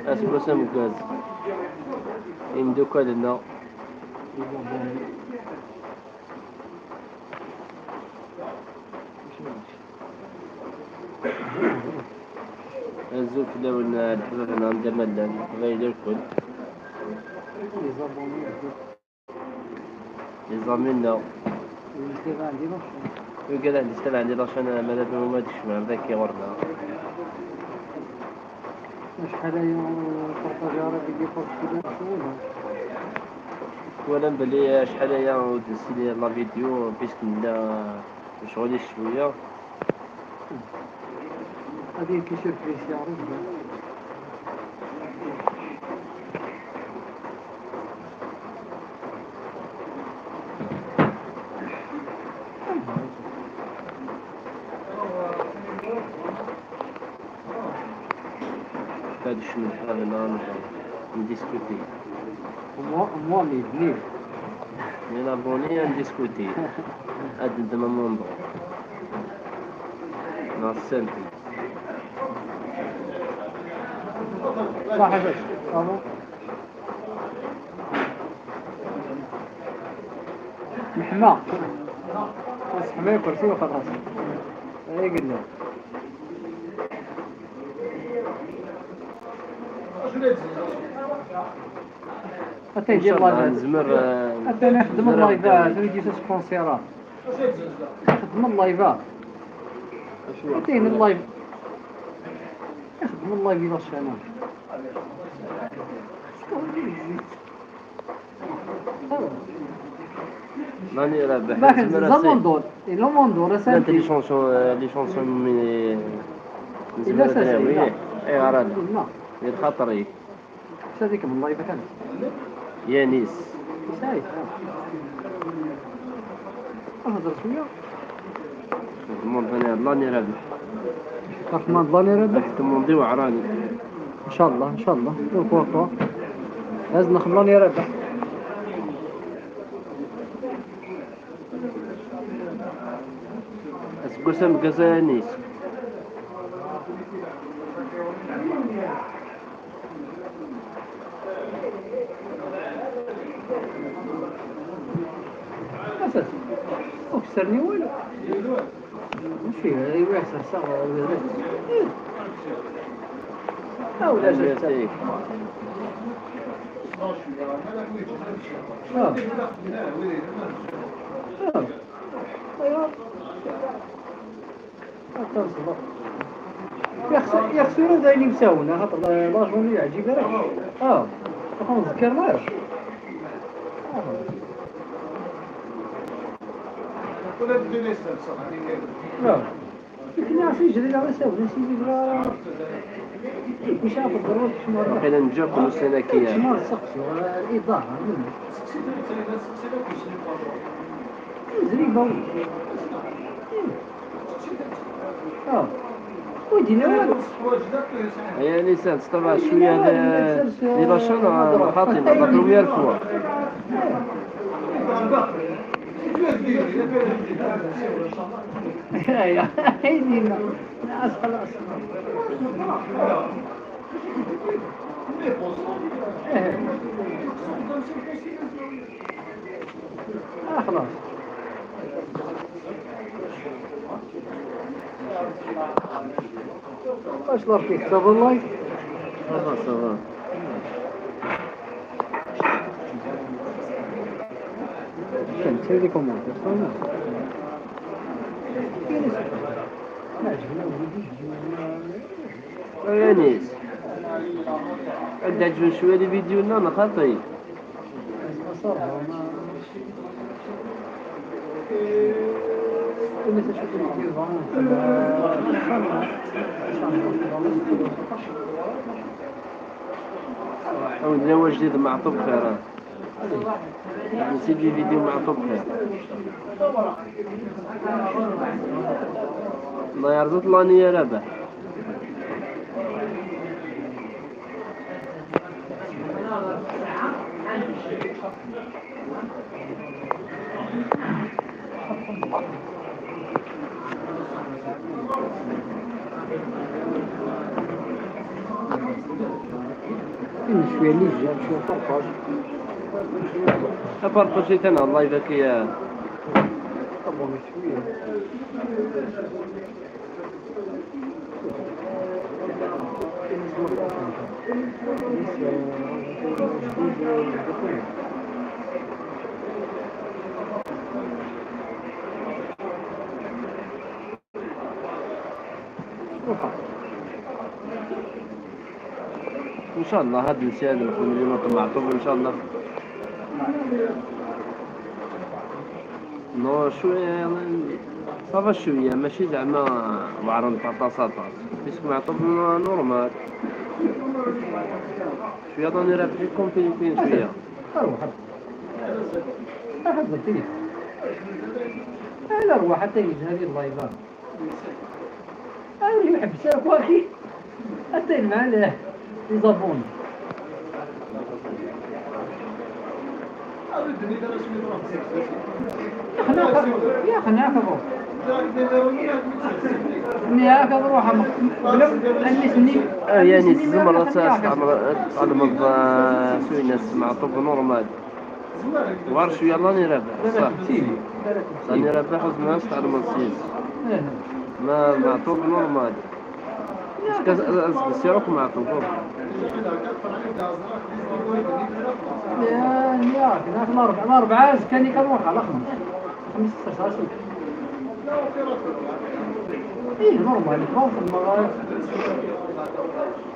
اسبوسه مكاز يمدوك لنا الزوج لو ان الحفاف عند ملان غير الكل يزامينا وقال عندي استمع عندي لاشان ماذا ما تشمع ذاك يغرنا شحال هي البارطاجاره ديال الفيديو ولا بلي شحال هي ودسي لا فيديو بيسك لا شغلي شويه هذه كيشوف لي سيارة هذا شنو هذا نعم نديسكوتي moi mais venez من ابوني نديسكوتي هاد انت ما موندو ناس سنتي صاحبك صافا محمى بس حماية كرسي وخلاص ايه قلنا حتى يجي اللايفات حتى نخدم اللايفات ويجي سبونسيرات نخدم اللايفات حتى هنا اللايف نخدم اللايف الى الشانل ماني رابح باكن زمان دور إلا موندور لا انت لي شونسون من إلا ساسي اي غراد لا غير خاطري هذيك من اللايف كان يانيس سايس نهضر شويه المونطاني الله رابح رحمن الله رابح تموندي وعراني ان شاء الله ان شاء الله وكوا لازم نخلوني رابح اسقسم كزانيس اساس وكسرني والو ماشي ايوا يحسر صغر ولا جاتك يخسروا دايرين مساونا خاطر لاجوني عجيب راك ما نذكرناش ولا بدون يسال صح لكن عارف يجري على ساونا سيدي بلا مش عارف الضرورة شنو بقينا نجاكم السنكية شنو السقف الإضاءة زريبة ودينا والو هي ليسانس طبعا شوية دي لاشان خاطئة بطلوا 100 فوا ايوه هيدينا خلاص خلاص اش لاركيك صافا الله صافا كان تسيري كومونتير صافا يانيس عندها عجبن شوية دي فيديو لنا خاطئ أو ندير جديد مع طب خير نسيت لي فيديو مع طب خير ما يرضت لاني يا رابح شوية اللي جاب شوية فرقاش أبارطاجيت أنا الله يبارك يا طبعا شوية إن شاء الله هاد النسيان اللي نخدم اليوم معطوب إن شاء الله نو شوية صافا شوية ماشي زعما وعرن طاطا بيسك معطوب نورمال شوية ضاني رابحيكم فين شوية أروح أحد بطيء أنا أروح حتى يجي هذه اللايفات أنا اللي يحب السلف واخي حتى المعنى يضافون يا خناك أبو إني أكبر روح أنسني يعني الزمرة تعلم سوي ناس معطوب نورمال وعرش يلا نربح صح راني ربح وزماش تعلم السيس ما معطوب نورمال سيروك معطوب يا كنا الأربعة كان يروح على خمس ساسي إيه نورمال خمس المغارب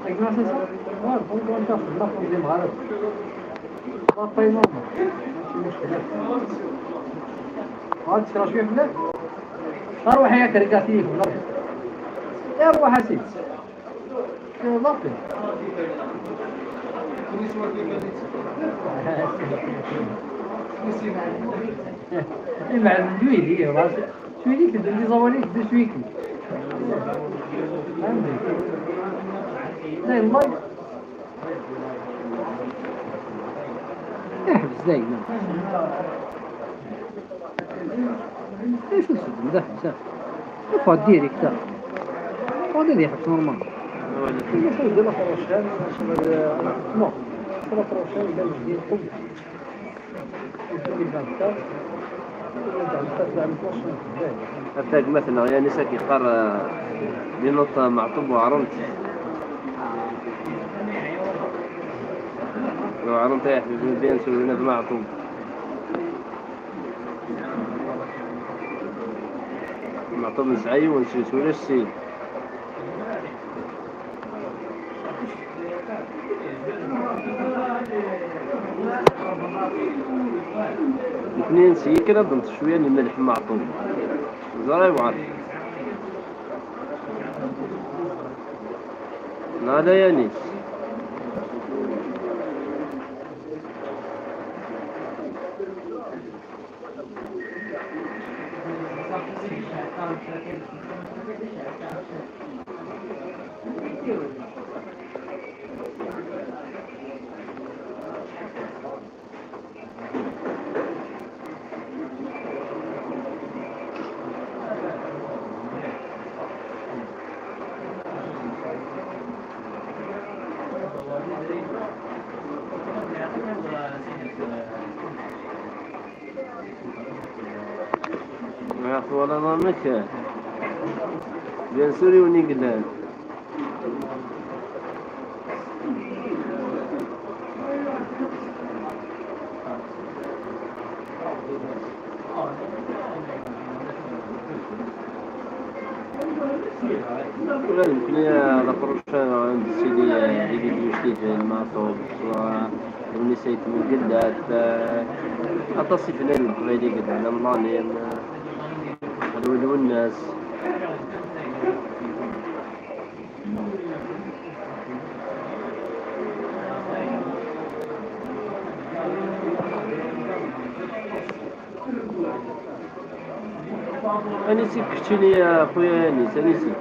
تقنا ساسا ما الفوق وانت في النفط زي المغارب ما طيب نورمال ماشي مشكلة ما تشرا شوية فلك أروح يا كريكاتي في الأرض يا أروح أسيب ضبط مع الجويلي راسي شويلي كدير زوالي كدير شويكي زي اللايف احبس دايما ايش السد ده سهل يفضل ديري كتاب هذا اللي يحبس نورمال يسوي ديلا فروشان نو ديلا فروشان ديال جديد قوي أفتاق مثلا يعني ساكي قار بنقطة معطوب وعرمت وعرمت يحبي بين سوينا بمعطوب معطوب نسعي ونسوي السيد اثنين سيكرة ضمت شوية من الملح معطوب زراي وعرف لا يا نيس يا أخي والله ما مكان بين سوري ونقلان ولا يمكن على قرشان عند السيدي يجي جديد المعطوب والنسيت من قدات أتصف لنا القبيلي قد على ملانين الولو الناس أنيسي كشتيني يا خويا أنيس أنيسي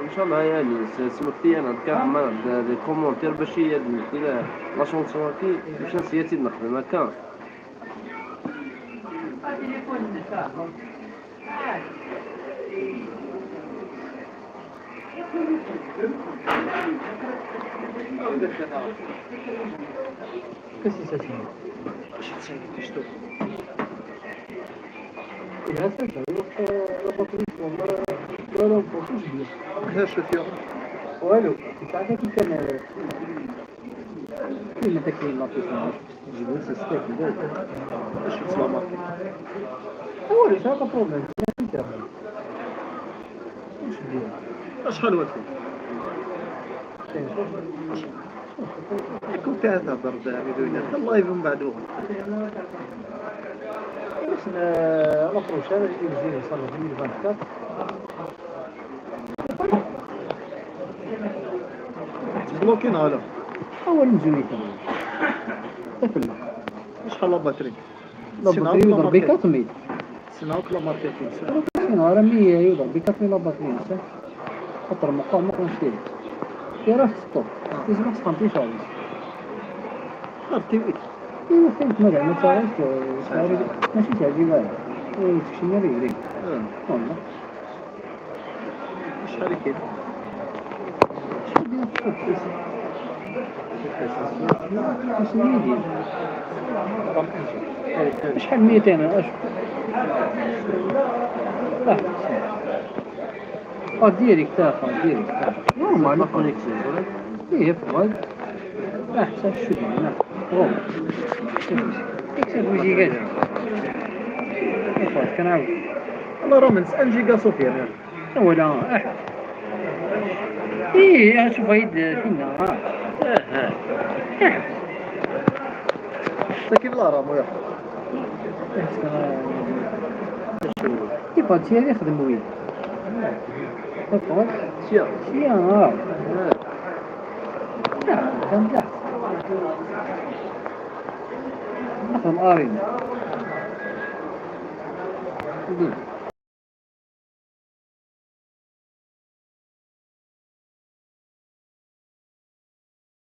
ان شاء الله يعني سمكتي انا كنعمل دي كومونتير باش هي لا شونسواتي باش نسيتي نخدم هكا. Qu'est-ce que ça signifie? يا ساتر لا بطريق والله ولا بطريق بيه. هذا شو فيه؟ والو ساعتها كي كان كلمة تكريم لطيفة جبل سيستيك ذلك ايش السلامة؟ أول شيء هذا بروبلم وش دير؟ شحال وقت؟ كنت تهضر بدون اللايف من بعده. الأبروش هذا اللي يجي يصلي في 2024 بلوكين هذا أول نجوي كمان تفلنا شحال لا باتري؟ لا يضرب بكاتمي سيناوك لا ماركتين سينا راه 100 يضرب بكاتمي لا باتري خاطر المقاومة ما نشتري راه ستوب لازم تسخن شغل خاطي ايوا فهمت ماذا ما تعرفش ماشي تعجبها تمشي ناري يديك والله شحال كاين؟ شحال ديال الفلوس شنو يدير شحال 200 اش ديريكت ديريكت نورمال ما كونيكسي ايه فواز احسن شو هنا روح يكسب جيجا فواز كنعاود والله راه من 1 جيجا صوفيا ولا ايه شوف هيد فينا ساكن لا راه مويا كيف هادشي هذا يخدم وين فواز سيا لا كان نخدم ارين